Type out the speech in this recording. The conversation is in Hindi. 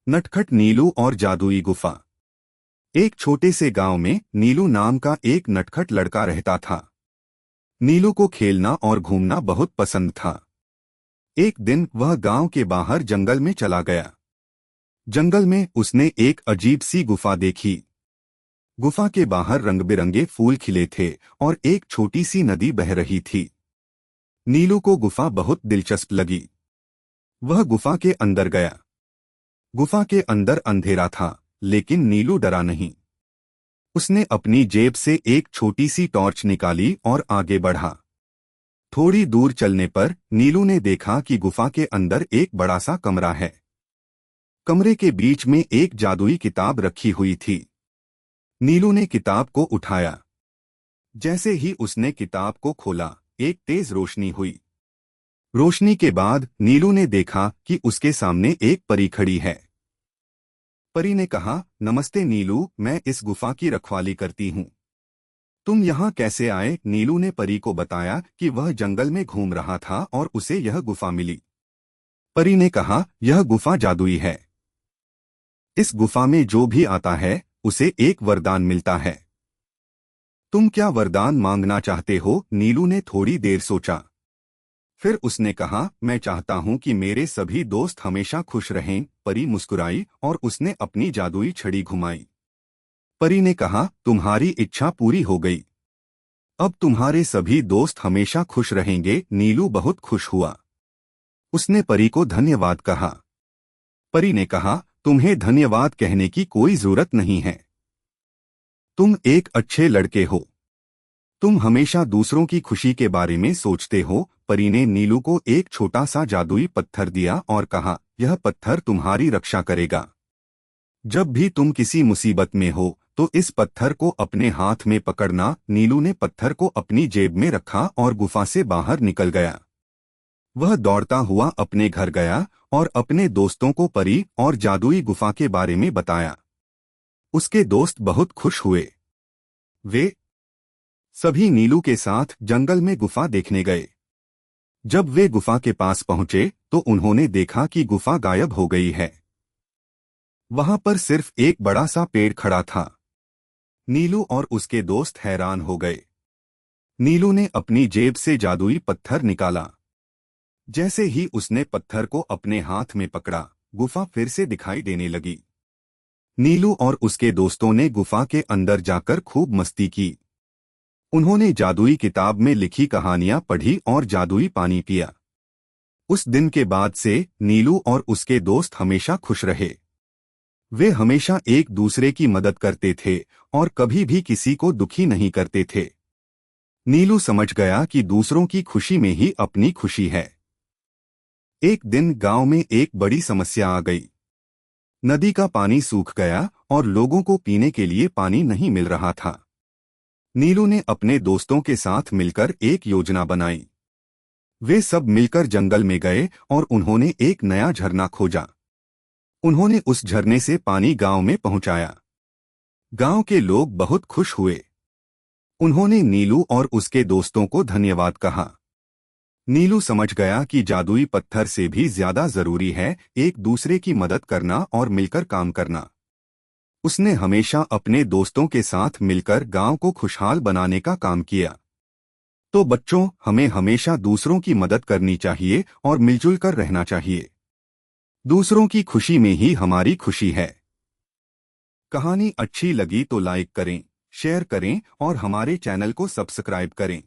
नटखट नीलू और जादुई गुफा। एक छोटे से गांव में नीलू नाम का एक नटखट लड़का रहता था। नीलू को खेलना और घूमना बहुत पसंद था। एक दिन वह गांव के बाहर जंगल में चला गया। जंगल में उसने एक अजीब सी गुफा देखी। गुफा के बाहर रंग बिरंगे फूल खिले थे और एक छोटी सी नदी बह रही थी। नीलू को गुफा बहुत दिलचस्प लगी। वह गुफा के अंदर गया। गुफा के अंदर अंधेरा था, लेकिन नीलू डरा नहीं। उसने अपनी जेब से एक छोटी सी टॉर्च निकाली और आगे बढ़ा। थोड़ी दूर चलने पर नीलू ने देखा कि गुफा के अंदर एक बड़ा सा कमरा है। कमरे के बीच में एक जादुई किताब रखी हुई थी। नीलू ने किताब को उठाया। जैसे ही उसने किताब को खोला, एक तेज रोशनी हुई। रोशनी के बाद नीलू ने देखा कि उसके सामने एक परी खड़ी है। परी ने कहा, नमस्ते नीलू, मैं इस गुफा की रखवाली करती हूँ। तुम यहाँ कैसे आए? नीलू ने परी को बताया कि वह जंगल में घूम रहा था और उसे यह गुफा मिली। परी ने कहा, यह गुफा जादुई है। इस गुफा में जो भी आता है उसे एक वरदान मिलता है। तुम क्या वरदान मांगना चाहते हो? नीलू ने थोड़ी देर सोचा। फिर उसने कहा, मैं चाहता हूं कि मेरे सभी दोस्त हमेशा खुश रहें। परी मुस्कुराई और उसने अपनी जादुई छड़ी घुमाई। परी ने कहा, तुम्हारी इच्छा पूरी हो गई। अब तुम्हारे सभी दोस्त हमेशा खुश रहेंगे। नीलू बहुत खुश हुआ। उसने परी को धन्यवाद कहा। परी ने कहा, तुम्हें धन्यवाद कहने की कोई जरूरत नहीं है। तुम एक अच्छे लड़के हो। तुम हमेशा दूसरों की खुशी के बारे में सोचते हो। परी ने नीलू को एक छोटा सा जादुई पत्थर दिया और कहा, यह पत्थर तुम्हारी रक्षा करेगा। जब भी तुम किसी मुसीबत में हो तो इस पत्थर को अपने हाथ में पकड़ना। नीलू ने पत्थर को अपनी जेब में रखा और गुफा से बाहर निकल गया। वह दौड़ता हुआ अपने घर गया और अपने दोस्तों को परी और जादुई गुफा के बारे में बताया। उसके दोस्त बहुत खुश हुए। वे सभी नीलू के साथ जंगल में गुफा देखने गए। जब वे गुफा के पास पहुंचे तो उन्होंने देखा कि गुफा गायब हो गई है। वहां पर सिर्फ एक बड़ा सा पेड़ खड़ा था। नीलू और उसके दोस्त हैरान हो गए। नीलू ने अपनी जेब से जादुई पत्थर निकाला। जैसे ही उसने पत्थर को अपने हाथ में पकड़ा, गुफा फिर से दिखाई देने लगी। नीलू और उसके दोस्तों ने गुफा के अंदर जाकर खूब मस्ती की। उन्होंने जादुई किताब में लिखी कहानियां पढ़ी और जादुई पानी पिया। उस दिन के बाद से नीलू और उसके दोस्त हमेशा खुश रहे। वे हमेशा एक दूसरे की मदद करते थे और कभी भी किसी को दुखी नहीं करते थे। नीलू समझ गया कि दूसरों की खुशी में ही अपनी खुशी है। एक दिन गांव में एक बड़ी समस्या आ गई। नदी का पानी सूख गया और लोगों को पीने के लिए पानी नहीं मिल रहा था। नीलू ने अपने दोस्तों के साथ मिलकर एक योजना बनाई। वे सब मिलकर जंगल में गए और उन्होंने एक नया झरना खोजा। उन्होंने उस झरने से पानी गांव में पहुंचाया। गांव के लोग बहुत खुश हुए। उन्होंने नीलू और उसके दोस्तों को धन्यवाद कहा। नीलू समझ गया कि जादुई पत्थर से भी ज्यादा जरूरी है एक दूसरे की मदद करना और मिलकर काम करना। उसने हमेशा अपने दोस्तों के साथ मिलकर गांव को खुशहाल बनाने का काम किया। तो बच्चों, हमें हमेशा दूसरों की मदद करनी चाहिए और मिलजुल कर रहना चाहिए। दूसरों की खुशी में ही हमारी खुशी है। कहानी अच्छी लगी तो लाइक करें, शेयर करें और हमारे चैनल को सब्सक्राइब करें।